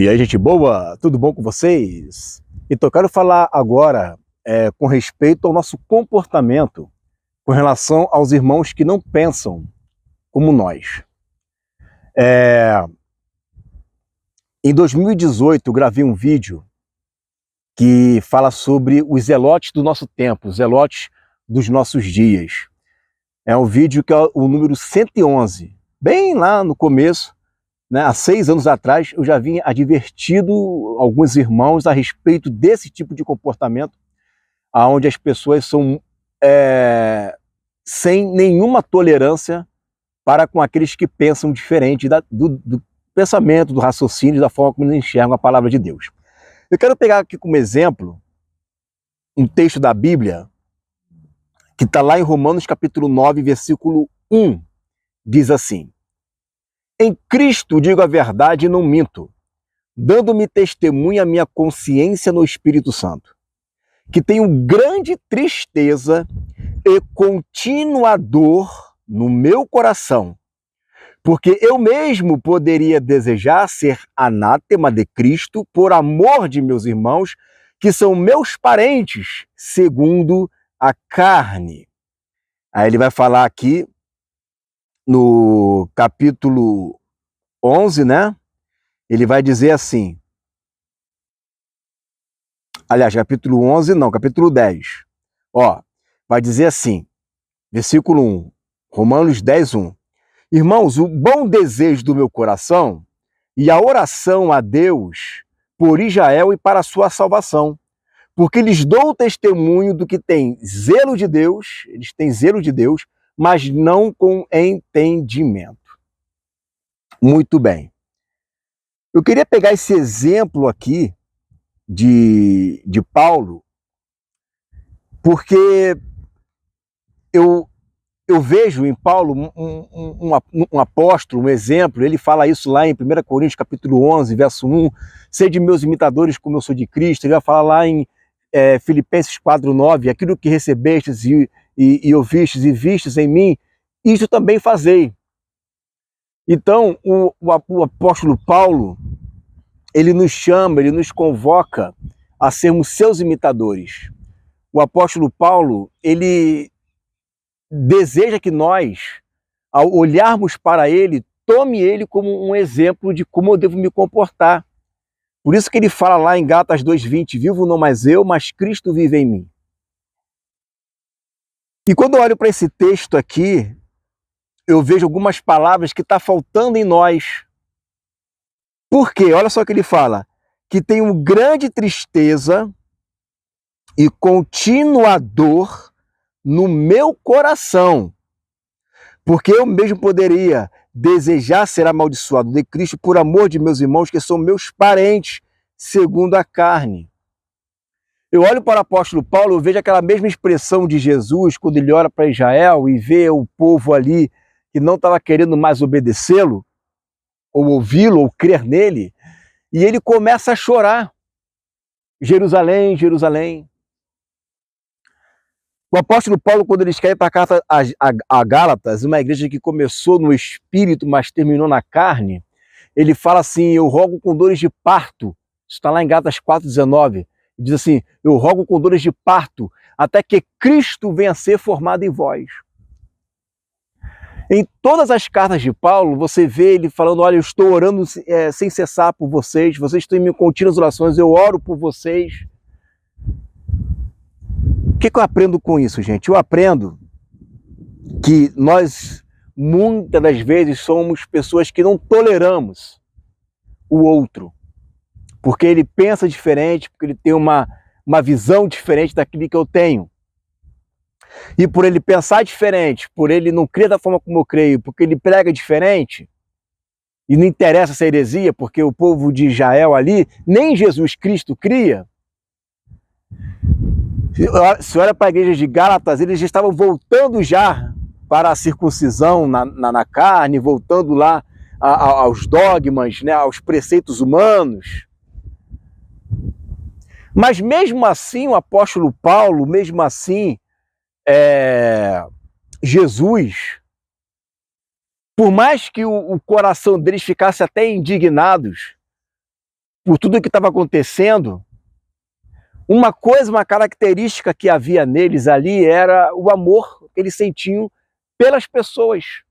E aí, gente boa, tudo bom com vocês? Então, eu quero falar agora com respeito ao nosso comportamento com relação aos irmãos que não pensam como nós. Em 2018, eu gravei um vídeo que fala sobre os zelotes do nosso tempo, os zelotes dos nossos dias. É um vídeo que é o número 111, bem lá no começo. Há 6 anos atrás, eu já vinha advertido alguns irmãos a respeito desse tipo de comportamento, onde as pessoas são sem nenhuma tolerância para com aqueles que pensam diferente do pensamento, do raciocínio, da forma como eles enxergam a palavra de Deus. Eu quero pegar aqui como exemplo um texto da Bíblia que está lá em Romanos capítulo 9, versículo 1, diz assim: em Cristo digo a verdade e não minto, dando-me testemunha a minha consciência no Espírito Santo, que tenho grande tristeza e contínua dor no meu coração, porque eu mesmo poderia desejar ser anátema de Cristo por amor de meus irmãos, que são meus parentes, segundo a carne. Aí ele vai falar aqui no capítulo 11, né? Ele vai dizer assim, aliás, capítulo 11 não, capítulo 10. Vai dizer assim, versículo 1, Romanos 10, 1. Irmãos, o bom desejo do meu coração e a oração a Deus por Israel e para a sua salvação, porque lhes dou testemunho do que tem zelo de Deus, eles têm zelo de Deus, mas não com entendimento. Muito bem. Eu queria pegar esse exemplo aqui de Paulo, porque eu vejo em Paulo um apóstolo, um exemplo. Ele fala isso lá em 1 Coríntios capítulo 11, verso 1, sede meus imitadores como eu sou de Cristo. Ele vai falar lá em Filipenses 4, 9, aquilo que recebestes e ouvistes e vistes em mim, isso também fazei. Então, o apóstolo Paulo, ele nos chama, ele nos convoca a sermos seus imitadores. O apóstolo Paulo, ele deseja que nós, ao olharmos para ele, tome ele como um exemplo de como eu devo me comportar. Por isso que ele fala lá em Gálatas 2:20, vivo não mais eu, mas Cristo vive em mim. E quando eu olho para esse texto aqui, eu vejo algumas palavras que estão faltando em nós. Por quê? Olha só o que ele fala, que tenho grande tristeza e contínua dor no meu coração, porque eu mesmo poderia desejar ser amaldiçoado de Cristo por amor de meus irmãos, que são meus parentes, segundo a carne. Eu olho para o apóstolo Paulo, eu vejo aquela mesma expressão de Jesus, quando ele olha para Israel e vê o povo ali que não estava querendo mais obedecê-lo, ou ouvi-lo, ou crer nele, e ele começa a chorar. Jerusalém, Jerusalém. O apóstolo Paulo, quando ele escreve para a carta a Gálatas, uma igreja que começou no espírito, mas terminou na carne, ele fala assim, eu rogo com dores de parto. Isso está lá em Gálatas 4,19. Diz assim, eu rogo com dores de parto, até que Cristo venha a ser formado em vós. Em todas as cartas de Paulo, você vê ele falando, olha, eu estou orando sem cessar por vocês, vocês estão em contínuas orações, eu oro por vocês. O que eu aprendo com isso, gente? Eu aprendo que nós, muitas das vezes, somos pessoas que não toleramos o outro, porque ele pensa diferente, porque ele tem uma visão diferente daquilo que eu tenho. E por ele pensar diferente, por ele não crer da forma como eu creio, porque ele prega diferente, e não interessa essa heresia, porque o povo de Israel ali, nem Jesus Cristo cria. Se olha para a igreja de Gálatas, eles já estavam voltando já para a circuncisão na carne, voltando lá aos dogmas, né, aos preceitos humanos. Mas mesmo assim, o apóstolo Paulo, mesmo assim, Jesus, por mais que o coração deles ficasse até indignados, por tudo que estava acontecendo, uma coisa, uma característica que havia neles ali era o amor que eles sentiam pelas pessoas.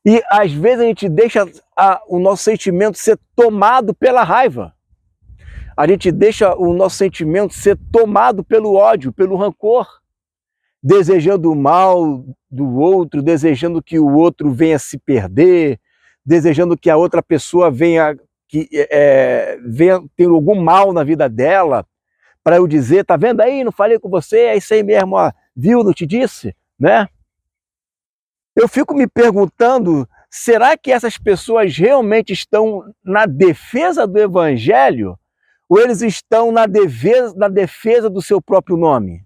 E às vezes a gente deixa o nosso sentimento ser tomado pela raiva. A gente deixa o nosso sentimento ser tomado pelo ódio, pelo rancor, desejando o mal do outro, desejando que o outro venha se perder, desejando que a outra pessoa venha ter algum mal na vida dela, para eu dizer, tá vendo aí, não falei com você, é isso aí mesmo, ó, viu, não te disse, né? Eu fico me perguntando, será que essas pessoas realmente estão na defesa do evangelho ou eles estão na defesa do seu próprio nome?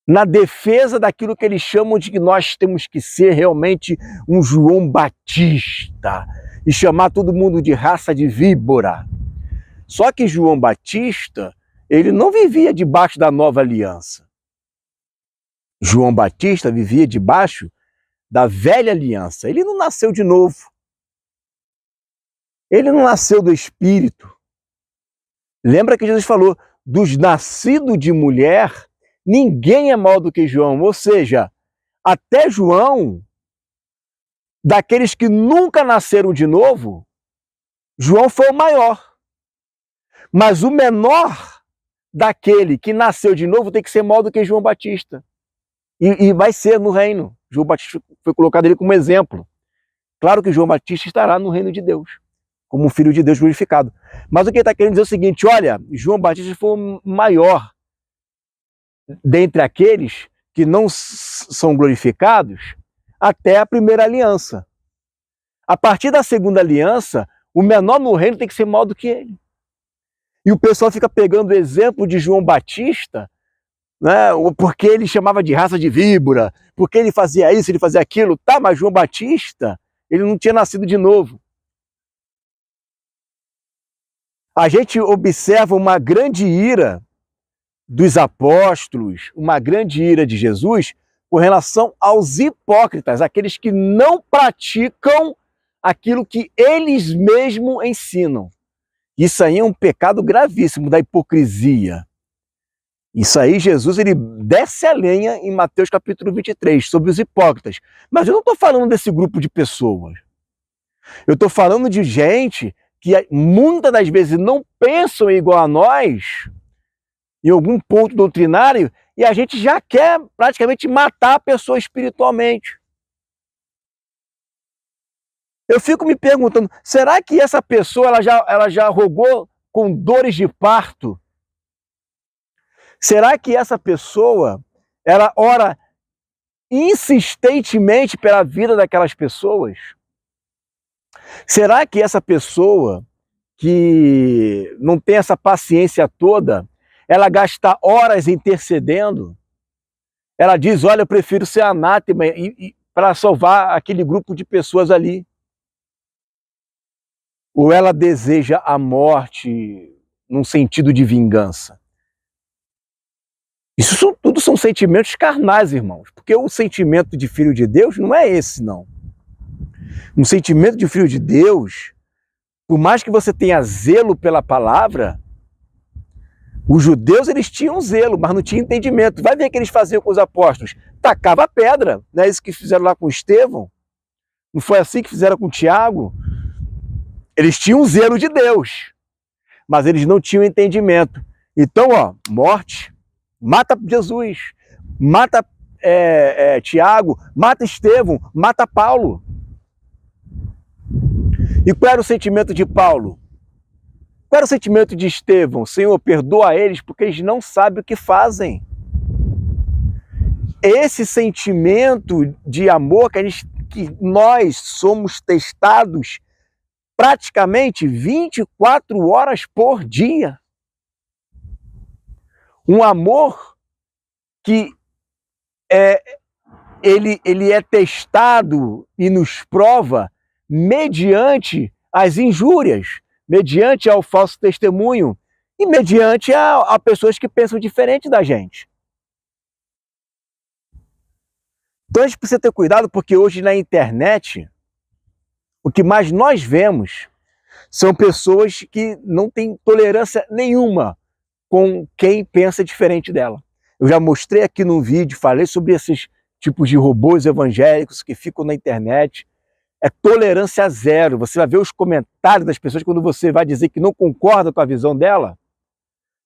Na defesa daquilo que eles chamam de que nós temos que ser realmente um João Batista e chamar todo mundo de raça de víbora. Só que João Batista, ele não vivia debaixo da nova aliança. João Batista vivia debaixo da velha aliança. Ele não nasceu de novo. Ele não nasceu do Espírito. Lembra que Jesus falou, dos nascidos de mulher, ninguém é maior do que João. Ou seja, até João, daqueles que nunca nasceram de novo, João foi o maior. Mas o menor daquele que nasceu de novo tem que ser maior do que João Batista. E vai ser no reino. João Batista foi colocado ali como exemplo. Claro que João Batista estará no reino de Deus, como um filho de Deus glorificado. Mas o que ele está querendo dizer é o seguinte, olha, João Batista foi o maior dentre aqueles que não são glorificados até a primeira aliança. A partir da segunda aliança, o menor no reino tem que ser maior do que ele. E o pessoal fica pegando o exemplo de João Batista, né, porque ele chamava de raça de víbora, porque ele fazia isso, ele fazia aquilo. Tá, mas João Batista, ele não tinha nascido de novo. A gente observa uma grande ira dos apóstolos, uma grande ira de Jesus com relação aos hipócritas, aqueles que não praticam aquilo que eles mesmos ensinam. Isso aí é um pecado gravíssimo da hipocrisia. Isso aí, Jesus, ele desce a lenha em Mateus capítulo 23, sobre os hipócritas. Mas eu não estou falando desse grupo de pessoas. Eu estou falando de gente que muitas das vezes não pensam igual a nós, em algum ponto doutrinário, e a gente já quer praticamente matar a pessoa espiritualmente. Eu fico me perguntando, será que essa pessoa ela já rogou com dores de parto? Será que essa pessoa ela ora insistentemente pela vida daquelas pessoas? Será que essa pessoa que não tem essa paciência toda, ela gasta horas intercedendo? Ela diz, olha, eu prefiro ser anátema para salvar aquele grupo de pessoas ali. Ou ela deseja a morte num sentido de vingança? Isso tudo são sentimentos carnais, irmãos, porque o sentimento de filho de Deus não é esse, não. Um sentimento de filho de Deus, por mais que você tenha zelo pela palavra, os judeus eles tinham zelo, mas não tinham entendimento. Vai ver o que eles faziam com os apóstolos. Tacava pedra, não é isso que fizeram lá com Estevão? Não foi assim que fizeram com Tiago? Eles tinham o zelo de Deus, mas eles não tinham entendimento. Então, ó, morte, mata Jesus, mata Tiago, mata Estevão, mata Paulo. E qual era o sentimento de Paulo? Qual era o sentimento de Estevão? Senhor, perdoa eles porque eles não sabem o que fazem. Esse sentimento de amor que nós somos testados praticamente 24 horas por dia. Um amor que ele é testado e nos prova mediante as injúrias, mediante ao falso testemunho e mediante a pessoas que pensam diferente da gente. Então a gente precisa ter cuidado porque hoje na internet, o que mais nós vemos São pessoas que não têm tolerância nenhuma com quem pensa diferente dela. Eu já mostrei aqui num vídeo, falei sobre esses tipos de robôs evangélicos que ficam na internet. É tolerância zero. Você vai ver os comentários das pessoas quando você vai dizer que não concorda com a visão dela.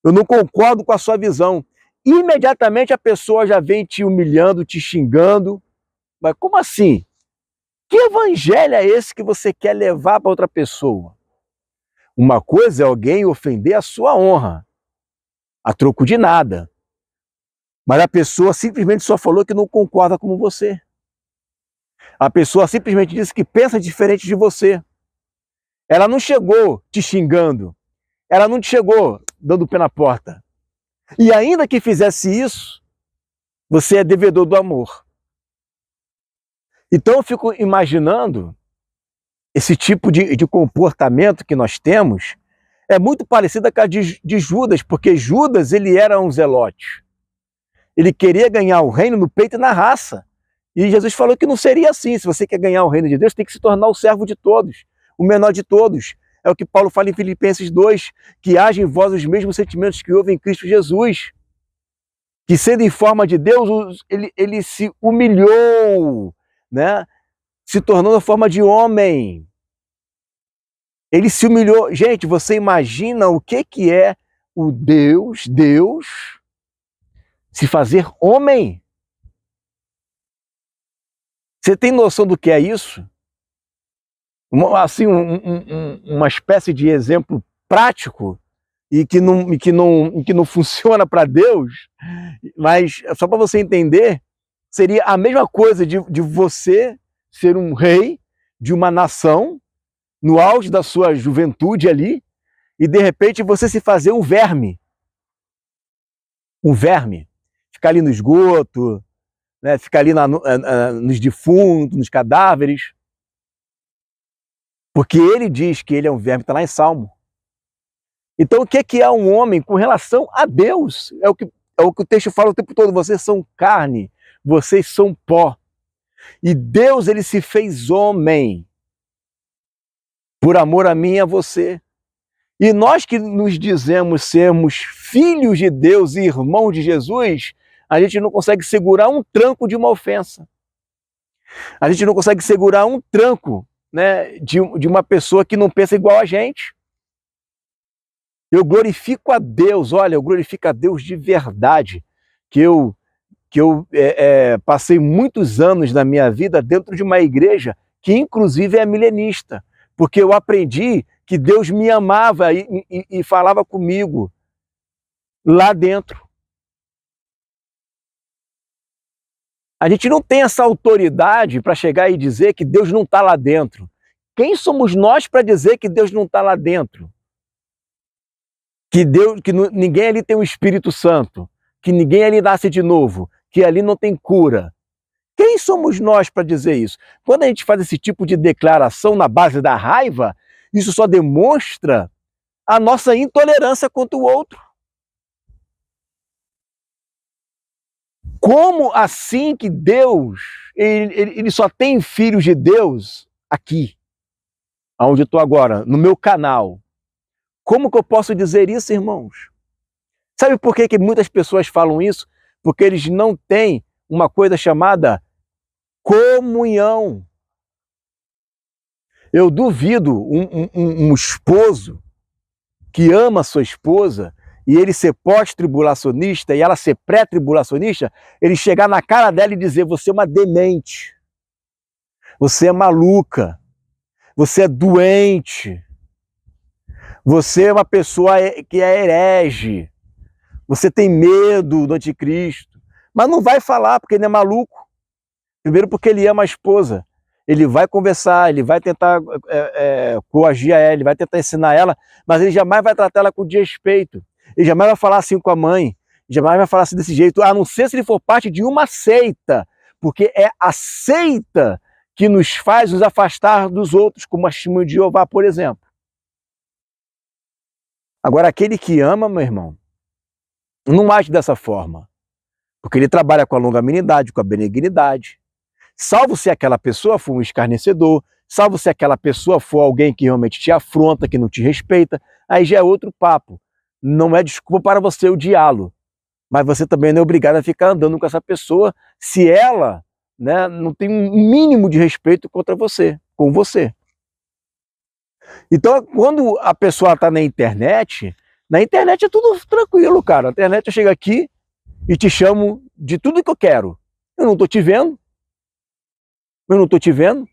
Eu não concordo com a sua visão. Imediatamente a pessoa já vem te humilhando, te xingando. Mas como assim? Que evangelho é esse que você quer levar para outra pessoa? Uma coisa é alguém ofender a sua honra, a troco de nada. Mas a pessoa simplesmente só falou que não concorda com você. A pessoa simplesmente disse que pensa diferente de você. Ela não chegou te xingando. Ela não te chegou dando o pé na porta. E ainda que fizesse isso, você é devedor do amor. Então eu fico imaginando esse tipo de comportamento que nós temos é muito parecido com a de Judas, porque Judas ele era um zelote. Ele queria ganhar o reino no peito e na raça. E Jesus falou que não seria assim. Se você quer ganhar o reino de Deus, tem que se tornar o servo de todos, o menor de todos. É o que Paulo fala em Filipenses 2, que haja em vós os mesmos sentimentos que houve em Cristo Jesus. Que sendo em forma de Deus, ele se humilhou, né? Se tornou na forma de homem. Ele se humilhou. Gente, você imagina o que é o Deus se fazer homem? Você tem noção do que é isso? Uma espécie de exemplo prático e que não funciona para Deus, mas só para você entender, seria a mesma coisa de você ser um rei de uma nação, no auge da sua juventude ali, e de repente você se fazer um verme. Um verme. Ficar ali no esgoto, né? Ficar ali nos defuntos, nos cadáveres. Porque ele diz que ele é um verme, está lá em Salmo. Então o que é um homem com relação a Deus? É o que o texto fala o tempo todo, vocês são carne, vocês são pó. E Deus ele se fez homem por amor a mim e a você. E nós que nos dizemos sermos filhos de Deus e irmãos de Jesus, a gente não consegue segurar um tranco de uma ofensa. A gente não consegue segurar um tranco, né, de uma pessoa que não pensa igual a gente. Eu glorifico a Deus, olha, eu glorifico a Deus de verdade, que eu passei muitos anos da minha vida dentro de uma igreja que inclusive é milenista, porque eu aprendi que Deus me amava e falava comigo lá dentro. A gente não tem essa autoridade para chegar e dizer que Deus não está lá dentro. Quem somos nós para dizer que Deus não está lá dentro? Que ninguém ali tem o Espírito Santo, que ninguém ali nasce de novo, que ali não tem cura. Quem somos nós para dizer isso? Quando a gente faz esse tipo de declaração na base da raiva, isso só demonstra a nossa intolerância contra o outro. Como assim que Deus, ele só tem filhos de Deus aqui, onde eu estou agora, no meu canal? Como que eu posso dizer isso, irmãos? Sabe por que muitas pessoas falam isso? Porque eles não têm uma coisa chamada comunhão. Eu duvido um esposo que ama a sua esposa e ele ser pós-tribulacionista e ela ser pré-tribulacionista, ele chegar na cara dela e dizer: você é uma demente, você é maluca, você é doente, você é uma pessoa que é herege, você tem medo do anticristo. Mas não vai falar porque ele é maluco. Primeiro porque ele ama a esposa. Ele vai conversar, ele vai tentar coagir a ela, ele vai tentar ensinar ela, mas ele jamais vai tratar ela com desrespeito. Ele jamais vai falar assim com a mãe, jamais vai falar assim desse jeito, a não ser se ele for parte de uma seita, porque é a seita que nos faz nos afastar dos outros, como a Testemunha de Jeová, por exemplo. Agora, aquele que ama, meu irmão, não age dessa forma, porque ele trabalha com a longanimidade, com a benignidade. Salvo se aquela pessoa for um escarnecedor, salvo se aquela pessoa for alguém que realmente te afronta, que não te respeita, aí já é outro papo. Não é desculpa para você odiá-lo, mas você também não é obrigado a ficar andando com essa pessoa se ela, né, não tem um mínimo de respeito contra você, com você. Então, quando a pessoa está na internet é tudo tranquilo, cara. Na internet eu chego aqui e te chamo de tudo que eu quero. Eu não estou te vendo. Eu não estou te vendo.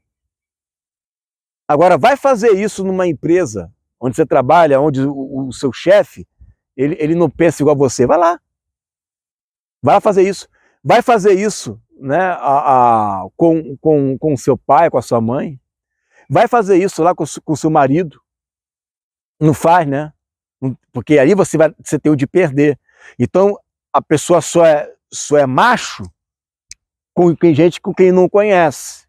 Agora, vai fazer isso numa empresa onde você trabalha, onde o seu chefe, ele não pensa igual a você. Vai lá. Vai fazer isso. Vai fazer isso, né, com seu pai, com a sua mãe. Vai fazer isso lá com o seu marido. Não faz, né? Porque aí você tem o de perder. Então, a pessoa só é macho com gente com quem não conhece.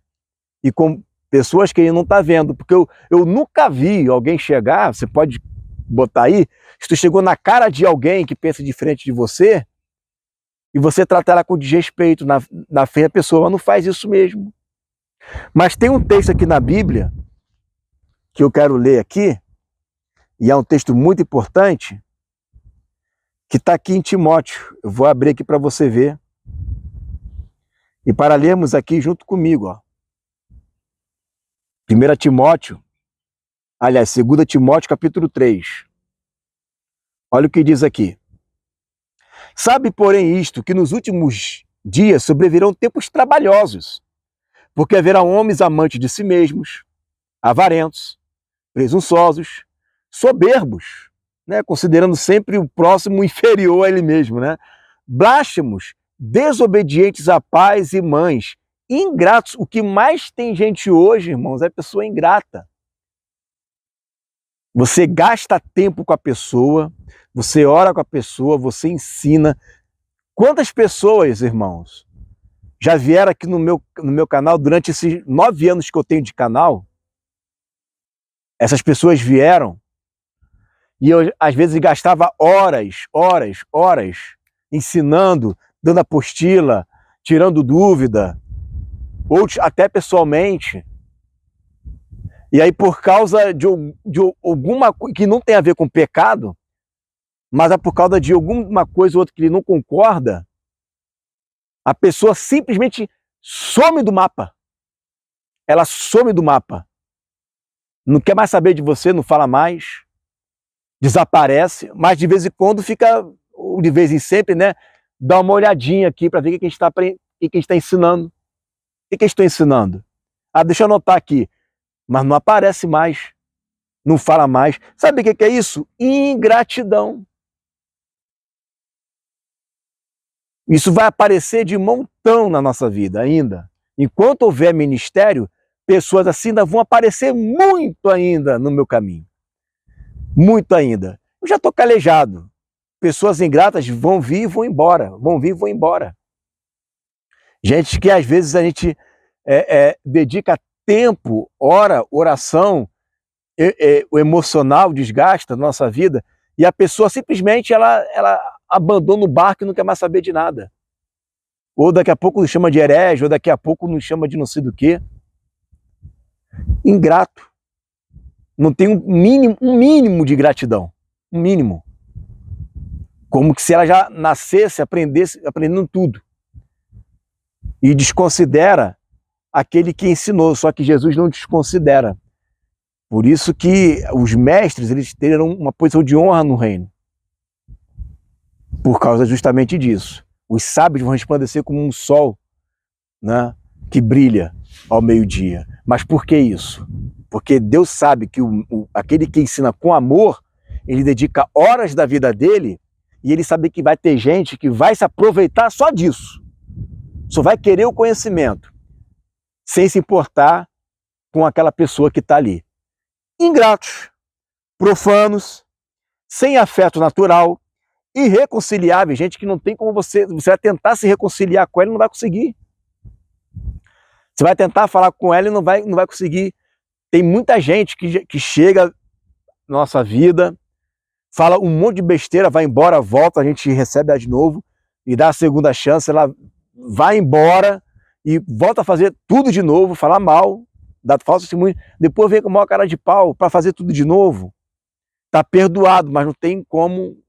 E com pessoas que ele não está vendo. Porque eu nunca vi alguém chegar, você pode botar aí, se tu chegou na cara de alguém que pensa diferente de você, e você trata ela com desrespeito na frente da pessoa, ela não faz isso mesmo. Mas tem um texto aqui na Bíblia, que eu quero ler aqui, e é um texto muito importante, que está aqui em Timóteo. Eu vou abrir aqui para você ver. E para lermos aqui junto comigo, ó. 1 Timóteo, aliás, 2 Timóteo capítulo 3. Olha o que diz aqui. Sabe, porém, isto, que nos últimos dias sobrevirão tempos trabalhosos, porque haverá homens amantes de si mesmos, avarentos, presunçosos, soberbos, né, considerando sempre o próximo inferior a ele mesmo, né, blasfemos, desobedientes a pais e mães, ingratos. O que mais tem gente hoje, irmãos, é pessoa ingrata. Você gasta tempo com a pessoa, você ora com a pessoa, você ensina. Quantas pessoas, irmãos, já vieram aqui no meu canal durante esses 9 anos que eu tenho de canal? Essas pessoas vieram e eu, às vezes, gastava horas ensinando, dando apostila, tirando dúvida, ou até pessoalmente. E aí, por causa de alguma coisa que não tem a ver com pecado, mas é por causa de alguma coisa ou outra que ele não concorda, a pessoa simplesmente some do mapa. Ela some do mapa. Não quer mais saber de você, não fala mais, desaparece, mas de vez em quando fica, de vez em sempre, né, dá uma olhadinha aqui para ver o que a gente está ensinando. O que eu estou ensinando? Ah, deixa eu anotar aqui. Mas não aparece mais, não fala mais. Sabe o que é isso? Ingratidão. Isso vai aparecer de montão na nossa vida ainda. Enquanto houver ministério, pessoas assim ainda vão aparecer muito ainda no meu caminho. Muito ainda. Eu já estou calejado. Pessoas ingratas vão vir e vão embora. Vão vir e vão embora. Gente que às vezes a gente dedica tempo, oração, o emocional desgasta a nossa vida, e a pessoa simplesmente ela abandona o barco e não quer mais saber de nada. Ou daqui a pouco nos chama de herege, ou daqui a pouco nos chama de não sei do quê. Ingrato. Não tem um mínimo de gratidão. Um mínimo. Como que se ela já nascesse, aprendendo tudo. E desconsidera aquele que ensinou, só que Jesus não desconsidera. Por isso que os mestres, eles terão uma posição de honra no reino. Por causa justamente disso. Os sábios vão resplandecer como um sol, né, que brilha ao meio-dia. Mas por que isso? Porque Deus sabe que aquele que ensina com amor, ele dedica horas da vida dele, e ele sabe que vai ter gente que vai se aproveitar só disso. Só vai querer o conhecimento, sem se importar com aquela pessoa que está ali. Ingratos, profanos, sem afeto natural, irreconciliáveis, gente que não tem como você vai tentar se reconciliar com ela e não vai conseguir. Você vai tentar falar com ela e não vai conseguir. Tem muita gente que chega na nossa vida, fala um monte de besteira, vai embora, volta, a gente recebe ela de novo e dá a segunda chance, ela vai embora e volta a fazer tudo de novo, falar mal, dá falso testemunho, depois vem com a maior cara de pau para fazer tudo de novo. Está perdoado, mas não tem como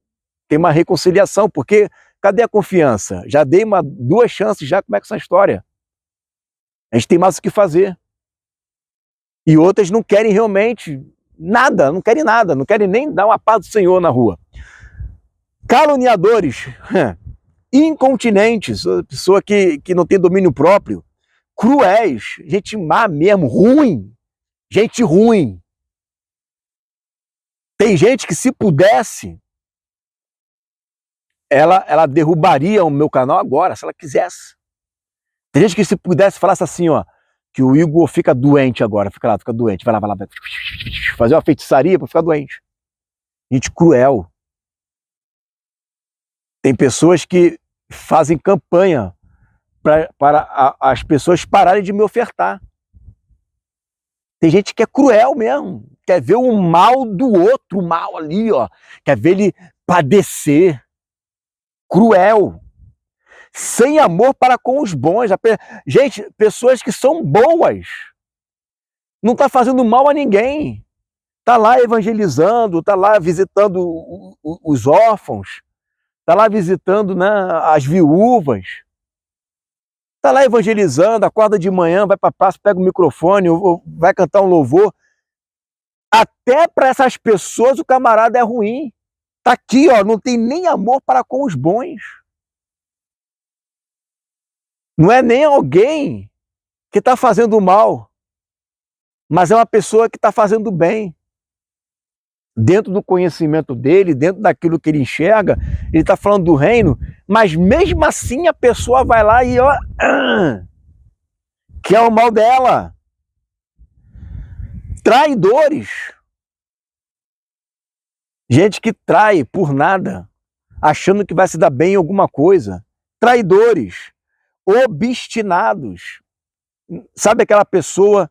ter uma reconciliação, porque cadê a confiança? Já dei duas chances, já como é que é essa história? A gente tem mais o que fazer. E outras não querem realmente nada, não querem nem dar uma paz do Senhor na rua. Caluniadores, incontinentes, pessoa que não tem domínio próprio, cruéis, gente má mesmo, ruim, gente ruim. Tem gente que, se pudesse, ela derrubaria o meu canal agora, se ela quisesse. Tem gente que, se pudesse, falasse assim, ó, que o Igor fica doente agora, fica doente, vai lá, vai fazer uma feitiçaria para ficar doente. Gente cruel. Tem pessoas que fazem campanha para as pessoas pararem de me ofertar. Tem gente que é cruel mesmo, quer ver o mal do outro, o mal ali, ó, quer ver ele padecer. Cruel. Sem amor para com os bons. Gente, pessoas que são boas. Não está fazendo mal a ninguém. Está lá evangelizando, está lá visitando os órfãos, está lá visitando, né, as viúvas. Está lá evangelizando, acorda de manhã, vai para a praça, pega o microfone, vai cantar um louvor. Até para essas pessoas o camarada é ruim. Está aqui, ó, não tem nem amor para com os bons. Não é nem alguém que está fazendo mal, mas é uma pessoa que está fazendo bem. Dentro do conhecimento dele, dentro daquilo que ele enxerga, ele está falando do reino, mas mesmo assim a pessoa vai lá e ó, quer o mal dela. Traidores. Gente que trai por nada, achando que vai se dar bem em alguma coisa. Traidores. Obstinados. Sabe aquela pessoa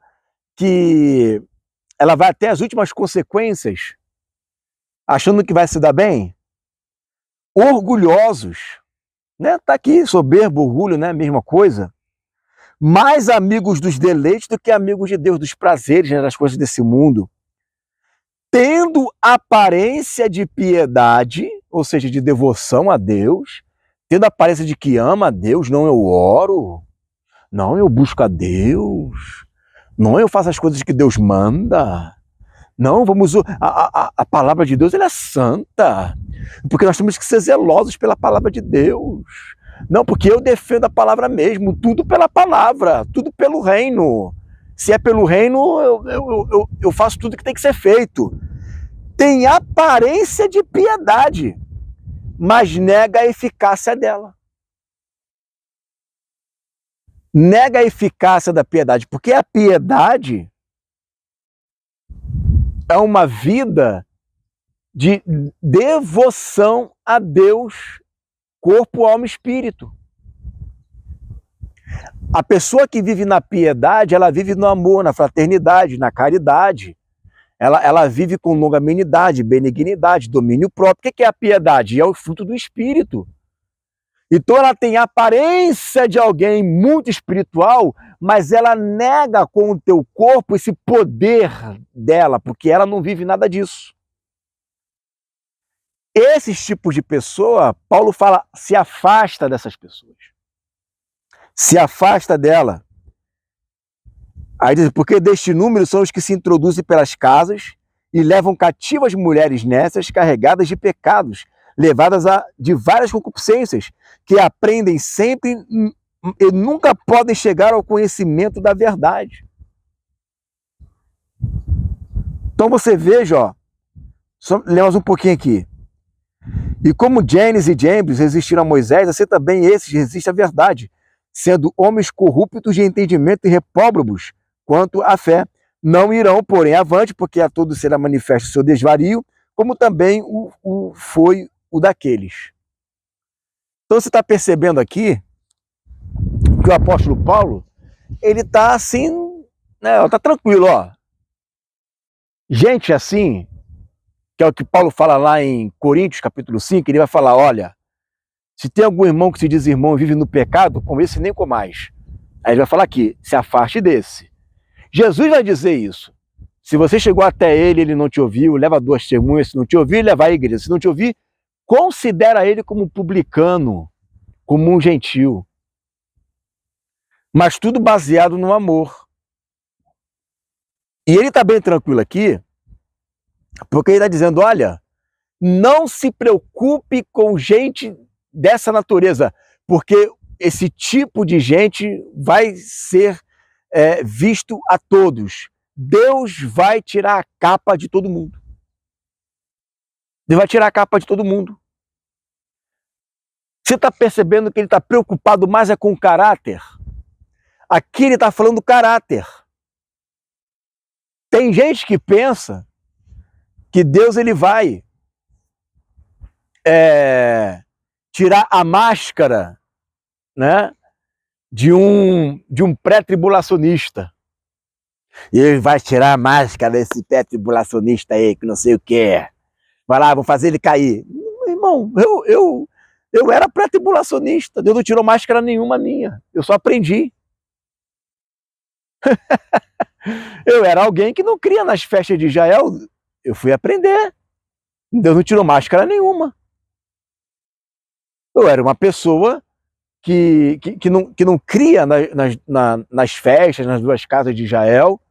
que ela vai até as últimas consequências, achando que vai se dar bem? Orgulhosos, né? Tá aqui, soberbo, orgulho, né? Mesma coisa. Mais amigos dos deleites do que amigos de Deus, dos prazeres, né? Das coisas desse mundo. Tendo aparência de piedade, ou seja, de devoção a Deus, tendo a aparência de que ama a Deus, não, eu oro, não, eu busco a Deus, não, eu faço as coisas que Deus manda, não, vamos... A palavra de Deus, ela é santa, porque nós temos que ser zelosos pela palavra de Deus. Não, porque eu defendo a palavra mesmo, tudo pela palavra, tudo pelo reino. Se é pelo reino, eu faço tudo que tem que ser feito. Tem aparência de piedade, mas nega a eficácia dela. Nega a eficácia da piedade, porque a piedade é uma vida de devoção a Deus, corpo, alma e espírito. A pessoa que vive na piedade, ela vive no amor, na fraternidade, na caridade. Ela vive com longanimidade, benignidade, domínio próprio. O que é a piedade? É o fruto do Espírito. Então ela tem a aparência de alguém muito espiritual, mas ela nega com o teu corpo esse poder dela, porque ela não vive nada disso. Esses tipos de pessoa, Paulo fala, se afasta dessas pessoas. Se afasta dela. Aí diz, porque deste número são os que se introduzem pelas casas e levam cativas mulheres nessas carregadas de pecados, levadas de várias concupiscências, que aprendem sempre e nunca podem chegar ao conhecimento da verdade. Então você veja, ó, só lemos um pouquinho aqui. E como Janes e Jambres resistiram a Moisés, assim também esses resistem à verdade, sendo homens corruptos de entendimento e repróbabos quanto à fé. Não irão, porém, avante, porque a todos será manifesto o seu desvario, como também foi o daqueles. Então você está percebendo aqui que o apóstolo Paulo, ele está assim, né, está tranquilo, ó. Gente assim, que é o que Paulo fala lá em Coríntios, capítulo 5, ele vai falar, olha, se tem algum irmão que se diz irmão e vive no pecado, com esse nem com mais. Aí ele vai falar aqui, se afaste desse. Jesus vai dizer isso. Se você chegou até ele, ele não te ouviu, leva 2 testemunhas. Se não te ouvir, leva a igreja. Se não te ouvir, considera ele como publicano, como um gentil. Mas tudo baseado no amor. E ele está bem tranquilo aqui, porque ele está dizendo, olha, não se preocupe com gente dessa natureza, porque esse tipo de gente vai ser visto a todos. Deus vai tirar a capa de todo mundo. Deus vai tirar a capa de todo mundo. Você está percebendo que ele está preocupado mais com o caráter? Aqui ele está falando do caráter. Tem gente que pensa que Deus ele vai tirar a máscara, né, de um pré-tribulacionista. E ele vai tirar a máscara desse pré-tribulacionista aí, que não sei o que é. Vai lá, vou fazer ele cair. Irmão, eu era pré-tribulacionista. Deus não tirou máscara nenhuma minha. Eu só aprendi. Eu era alguém que não cria nas festas de Israel. Eu fui aprender. Deus não tirou máscara nenhuma. Eu era uma pessoa que não cria nas festas, nas 2 casas de Israel.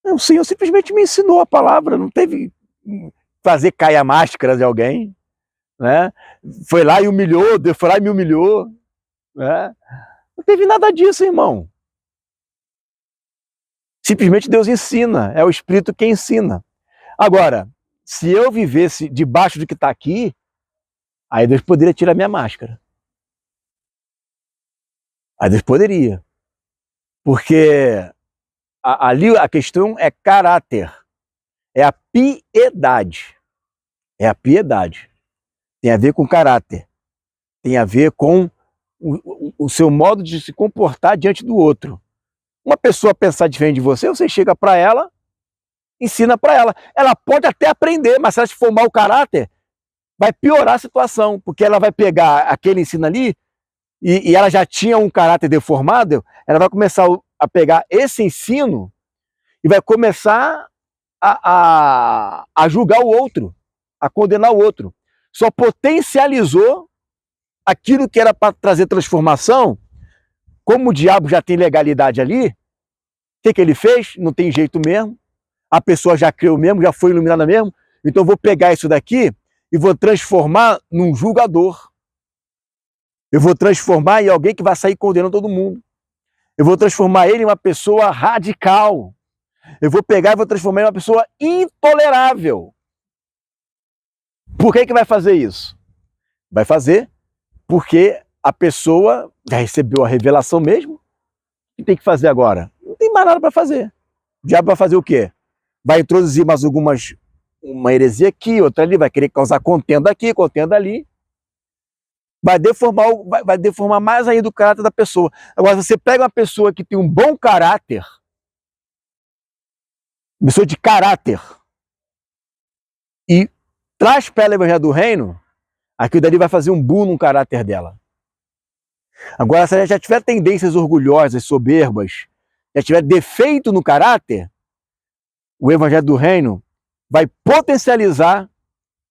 O Senhor simplesmente me ensinou a palavra, não teve fazer cair a máscara de alguém, né? Foi lá e humilhou, Deus foi lá e me humilhou, né? Não teve nada disso, irmão. Simplesmente Deus ensina, é o Espírito que ensina. Agora, se eu vivesse debaixo do que está aqui, aí Deus poderia tirar minha máscara. Aí Deus poderia. Porque ali a questão é caráter. É a piedade. É a piedade. Tem a ver com caráter. Tem a ver com o seu modo de se comportar diante do outro. Uma pessoa pensar diferente de você, você chega para ela, ensina para ela. Ela pode até aprender, mas se ela se for mau caráter, vai piorar a situação, porque ela vai pegar aquele ensino ali e ela já tinha um caráter deformado, ela vai começar a pegar esse ensino e vai começar a julgar o outro, a condenar o outro. Só potencializou aquilo que era para trazer transformação. Como o diabo já tem legalidade ali, o que ele fez? Não tem jeito mesmo. A pessoa já creu mesmo, já foi iluminada mesmo. Então eu vou pegar isso daqui e vou transformar num julgador. Eu vou transformar em alguém que vai sair condenando todo mundo. Eu vou transformar ele em uma pessoa radical. Eu vou pegar e vou transformar ele em uma pessoa intolerável. Por que vai fazer isso? Vai fazer porque a pessoa já recebeu a revelação mesmo. O que tem que fazer agora? Não tem mais nada para fazer. O diabo vai fazer o quê? Vai introduzir mais uma heresia aqui, outra ali, vai querer causar contenda aqui, contenda ali. Vai deformar mais ainda o caráter da pessoa. Agora, se você pega uma pessoa que tem um bom caráter, uma pessoa de caráter, e traz para ela o evangelho do reino, aquilo dali vai fazer um boom no caráter dela. Agora, se ela já tiver tendências orgulhosas, soberbas, já tiver defeito no caráter, o evangelho do reino vai potencializar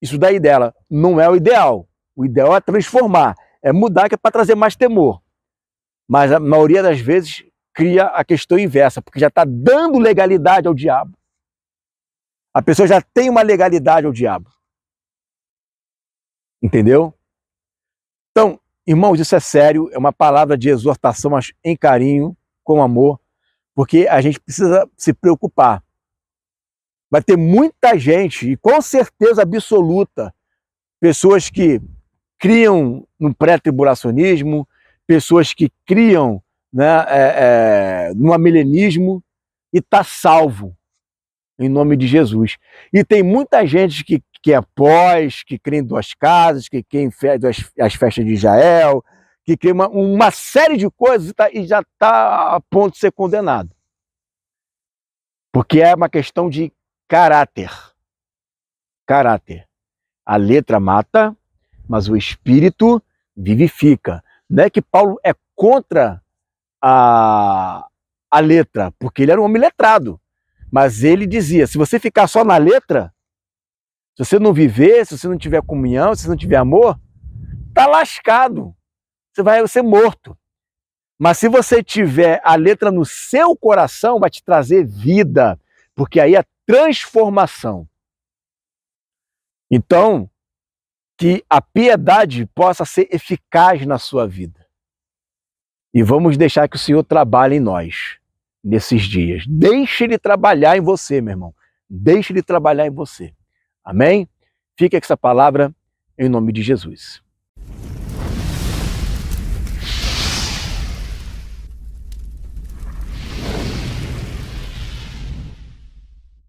isso daí dela. Não é o ideal. O ideal é transformar, é mudar, que é para trazer mais temor. Mas a maioria das vezes cria a questão inversa, porque já está dando legalidade ao diabo. A pessoa já tem uma legalidade ao diabo. Entendeu? Então, irmãos, isso é sério, é uma palavra de exortação, mas em carinho, com amor, porque a gente precisa se preocupar. Vai ter muita gente, e com certeza absoluta, pessoas que criam no pré-tribulacionismo, pessoas que criam, né, no amilenismo, e está salvo, em nome de Jesus. E tem muita gente que é pós, que crê em 2 casas, que crê em as festas de Israel, que crê uma série de coisas e já está a ponto de ser condenado. Porque é uma questão de caráter. Caráter. A letra mata, mas o espírito vivifica. Não é que Paulo é contra a letra, porque ele era um homem letrado. Mas ele dizia, se você ficar só na letra, se você não viver, se você não tiver comunhão, se você não tiver amor, tá lascado. Você vai ser morto. Mas se você tiver a letra no seu coração, vai te trazer vida, porque aí é transformação. Então, que a piedade possa ser eficaz na sua vida. E vamos deixar que o Senhor trabalhe em nós nesses dias. Deixe Ele trabalhar em você, meu irmão. Deixe Ele trabalhar em você. Amém? Fica com essa palavra em nome de Jesus.